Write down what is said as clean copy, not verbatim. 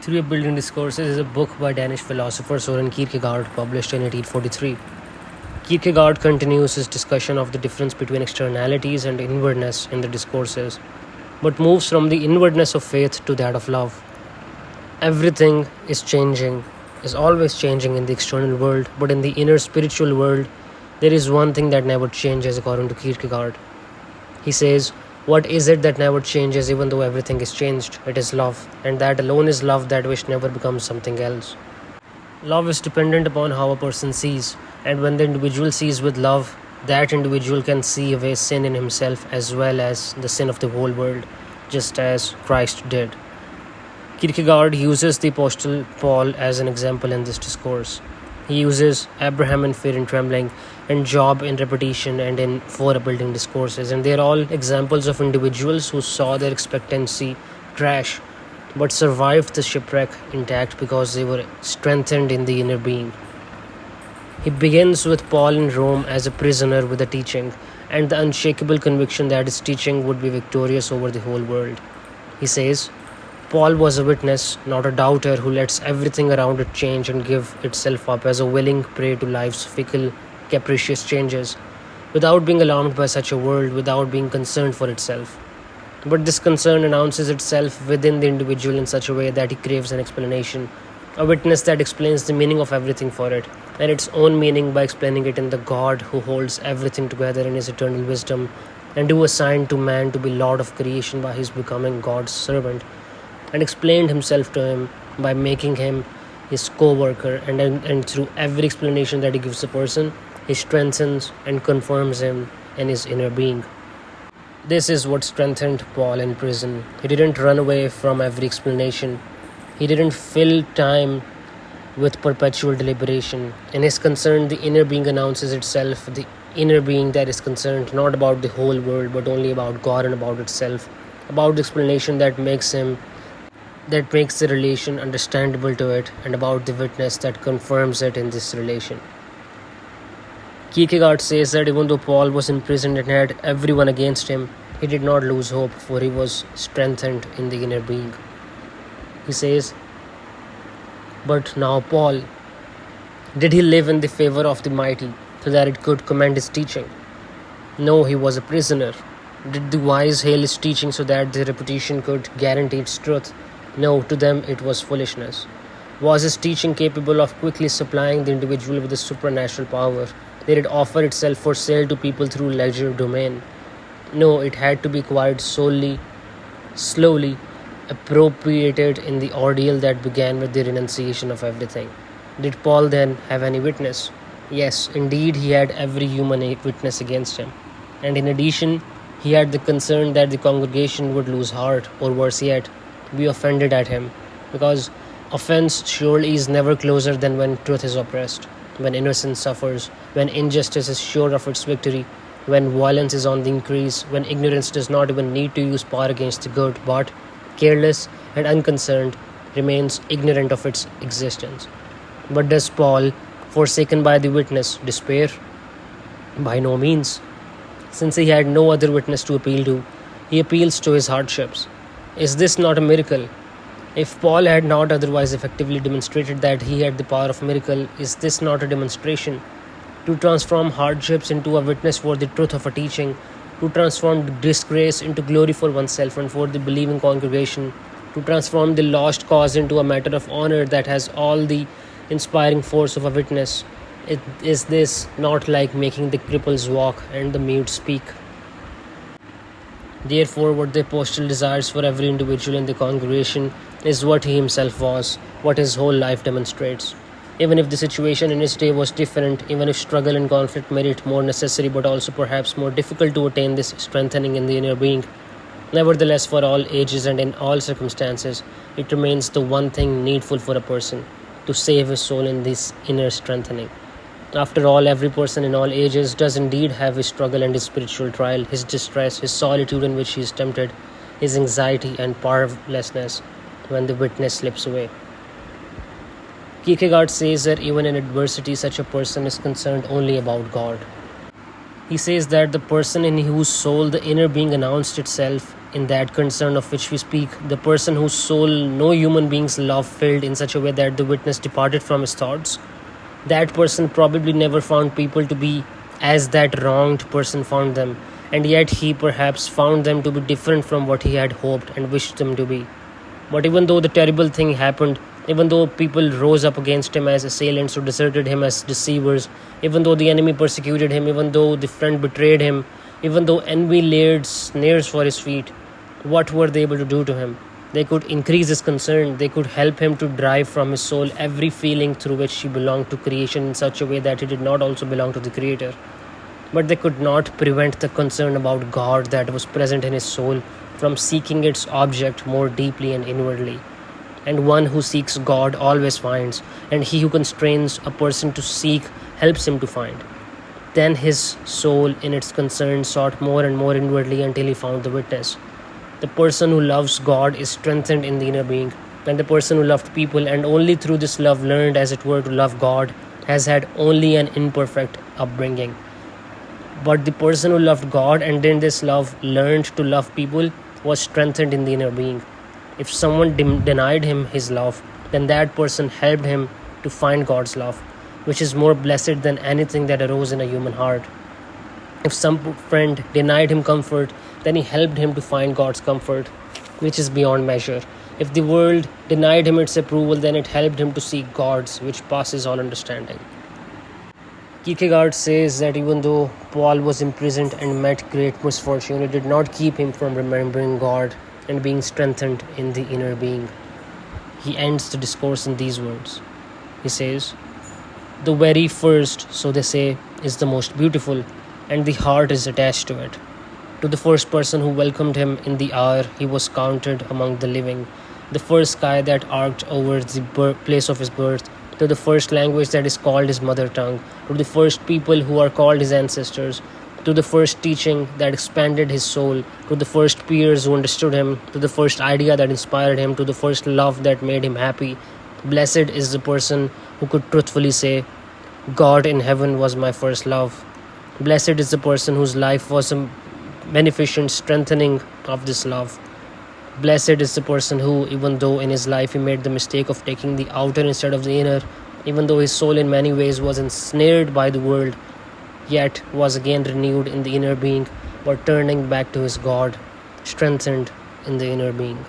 Upbuilding Discourses is a book by Danish philosopher Søren Kierkegaard, published in 1843. Kierkegaard continues his discussion of the difference between externalities and inwardness in the Discourses, but moves from the inwardness of faith to that of love. Everything is always changing in the external world, but in the inner spiritual world, there is one thing that never changes, according to Kierkegaard. He says, what is it that never changes even though everything is changed? It is love, and that alone is love, that which never becomes something else. Love is dependent upon how a person sees, and when the individual sees with love, that individual can see away sin in himself as well as the sin of the whole world, just as Christ did. Kierkegaard uses the Apostle Paul as an example in this discourse. He uses Abraham in Fear and Trembling, and Job in Repetition, and in four Upbuilding Discourses, and they are all examples of individuals who saw their expectancy crash but survived the shipwreck intact because they were strengthened in the inner being. He begins with Paul in Rome as a prisoner with a teaching and the unshakable conviction that his teaching would be victorious over the whole world. He says, Paul was a witness, not a doubter who lets everything around it change and give itself up as a willing prey to life's fickle, capricious changes, without being alarmed by such a world, without being concerned for itself. But this concern announces itself within the individual in such a way that he craves an explanation, a witness that explains the meaning of everything for it, and its own meaning by explaining it in the God who holds everything together in his eternal wisdom, and who assigned to man to be Lord of creation by his becoming God's servant, and explained himself to him by making him his co-worker, and through every explanation that he gives a person, he strengthens and confirms him in his inner being. This is what strengthened Paul in prison. He didn't run away from every explanation. He didn't fill time with perpetual deliberation. In his concern, the inner being announces itself, the inner being that is concerned not about the whole world but only about God and about itself, about the explanation that makes the relation understandable to it, and about the witness that confirms it in this relation. Kierkegaard says that even though Paul was imprisoned and had everyone against him, he did not lose hope, for he was strengthened in the inner being. He says, but now Paul, did he live in the favor of the mighty so that it could commend his teaching? No, he was a prisoner. Did the wise hail his teaching so that their reputation could guarantee its truth? No, to them it was foolishness. Was his teaching capable of quickly supplying the individual with a supernatural power? Did it offer itself for sale to people through leisure domain? No, it had to be acquired slowly, appropriated in the ordeal that began with the renunciation of everything. Did Paul then have any witness? Yes, indeed, he had every human witness against him. And in addition, he had the concern that the congregation would lose heart, or worse yet, be offended at him, because offense surely is never closer than when truth is oppressed, when innocence suffers, when injustice is sure of its victory, when violence is on the increase, when ignorance does not even need to use power against the good, but, careless and unconcerned, remains ignorant of its existence. But does Paul, forsaken by the witness, despair? By no means. Since he had no other witness to appeal to, he appeals to his hardships. Is this not a miracle? If Paul had not otherwise effectively demonstrated that he had the power of miracle, is this not a demonstration? To transform hardships into a witness for the truth of a teaching, to transform disgrace into glory for oneself and for the believing congregation, to transform the lost cause into a matter of honor that has all the inspiring force of a witness. Is this not like making the cripples walk and the mute speak? Therefore, what the apostle desires for every individual in the congregation is what he himself was, what his whole life demonstrates. Even if the situation in his day was different, even if struggle and conflict made it more necessary but also perhaps more difficult to attain this strengthening in the inner being, nevertheless, for all ages and in all circumstances, it remains the one thing needful for a person, to save his soul in this inner strengthening. After all, every person in all ages does indeed have his struggle and his spiritual trial, his distress, his solitude in which he is tempted, his anxiety and powerlessness when the witness slips away. Kierkegaard says that even in adversity, such a person is concerned only about God. He says that the person in whose soul the inner being announced itself in that concern of which we speak, the person whose soul no human being's love filled in such a way that the witness departed from his thoughts, that person probably never found people to be as that wronged person found them, and yet he perhaps found them to be different from what he had hoped and wished them to be. But even though the terrible thing happened, even though people rose up against him as assailants who deserted him as deceivers, even though the enemy persecuted him, even though the friend betrayed him, even though envy laid snares for his feet, what were they able to do to him? They could increase his concern. They could help him to drive from his soul every feeling through which he belonged to creation in such a way that he did not also belong to the Creator. But they could not prevent the concern about God that was present in his soul from seeking its object more deeply and inwardly. And one who seeks God always finds, and he who constrains a person to seek helps him to find. Then his soul in its concern sought more and more inwardly until he found the witness. The person who loves God is strengthened in the inner being, and the person who loved people and only through this love learned as it were to love God has had only an imperfect upbringing. But the person who loved God and in this love learned to love people was strengthened in the inner being. If someone denied him his love, then that person helped him to find God's love, which is more blessed than anything that arose in a human heart. If some friend denied him comfort, then he helped him to find God's comfort, which is beyond measure. If the world denied him its approval, then it helped him to seek God's, which passes all understanding. Kierkegaard says that even though Paul was imprisoned and met great misfortune, it did not keep him from remembering God and being strengthened in the inner being. He ends the discourse in these words. He says, "The very first, so they say, is the most beautiful, and the heart is attached to it. To the first person who welcomed him in the hour he was counted among the living, the first sky that arced over the place of his birth, to the first language that is called his mother tongue, to the first people who are called his ancestors, to the first teaching that expanded his soul, to the first peers who understood him, to the first idea that inspired him, to the first love that made him happy. Blessed is the person who could truthfully say, 'God in heaven was my first love.' Blessed is the person whose life was a beneficent strengthening of this love. Blessed is the person who, even though in his life he made the mistake of taking the outer instead of the inner, even though his soul in many ways was ensnared by the world, yet was again renewed in the inner being, but turning back to his God, strengthened in the inner being."